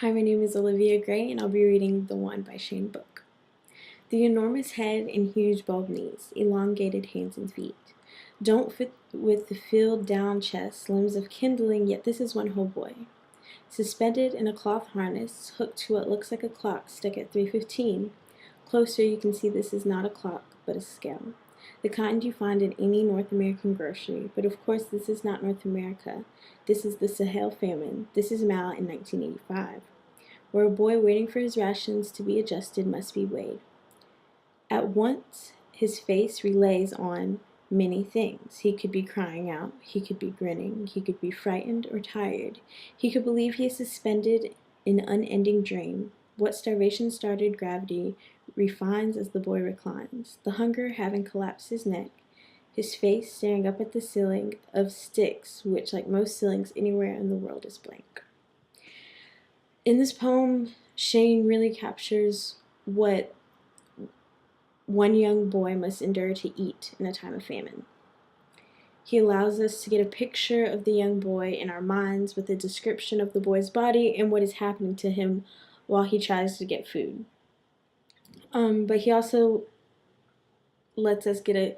Hi, my name is Olivia Gray, and I'll be reading The One by Shane Book. The enormous head and huge bald knees, elongated hands and feet. Don't fit with the filled down chest, limbs of kindling, yet this is one whole boy. Suspended in a cloth harness, hooked to what looks like a clock stuck at 3:15. Closer you can see this is not a clock, but a scale. The kind you find in any North American grocery, but of course this is not North America. This is the Sahel famine. This is Mal in 1985, where a boy waiting for his rations to be adjusted must be weighed. At once, his face relays on many things. He could be crying out, he could be grinning, he could be frightened or tired. He could believe he is suspended in unending dream. What starvation started, gravity refines as the boy reclines, the hunger having collapsed his neck, his face staring up at the ceiling of sticks, which, like most ceilings anywhere in the world, is blank. In this poem, Shane really captures what one young boy must endure to eat in a time of famine. He allows us to get a picture of the young boy in our minds with a description of the boy's body and what is happening to him while he tries to get food. But he also lets us get a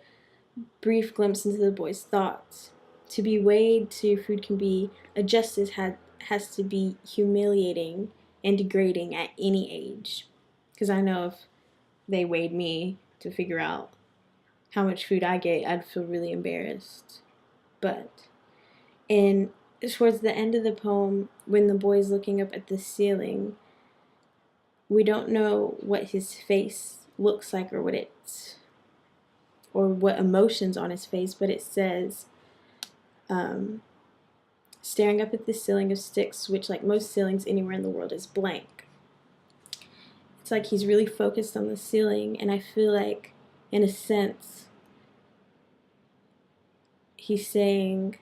brief glimpse into the boy's thoughts. To be weighed to food can be adjusted has to be humiliating and degrading at any age. Because I know if they weighed me to figure out how much food I get, I'd feel really embarrassed. But towards the end of the poem, when the boy's looking up at the ceiling, we don't know what his face looks like or what emotions on his face, but it says, staring up at the ceiling of sticks, which, like most ceilings anywhere in the world, is blank. It's like he's really focused on the ceiling, and I feel like, in a sense, he's saying,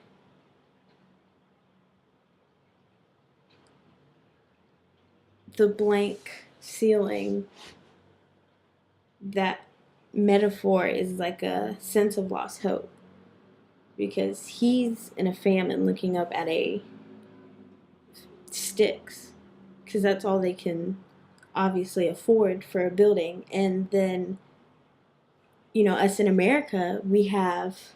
the blank ceiling, that metaphor is like a sense of lost hope, because he's in a famine looking up at sticks, because that's all they can obviously afford for a building. And then, us in America, we have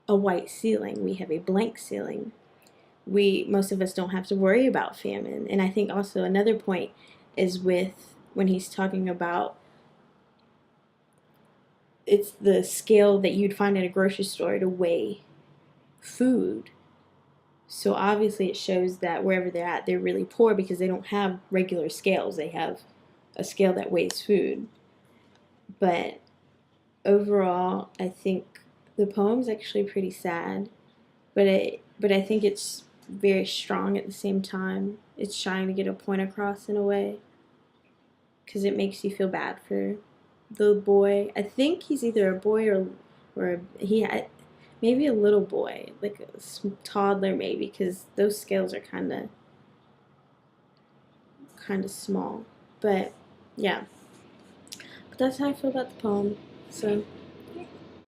a white ceiling, we have a blank ceiling. Most of us don't have to worry about famine. And I think also another point is when he's talking about, it's the scale that you'd find at a grocery store to weigh food. So obviously it shows that wherever they're at, they're really poor because they don't have regular scales. They have a scale that weighs food. But overall, I think the poem's actually pretty sad, but I think it's very strong at the same time. It's trying to get a point across in a way, because it makes you feel bad for the boy. I think he's either a boy or maybe a little boy, like a toddler maybe, because those scales are kind of small. But yeah, but that's how I feel about the poem. So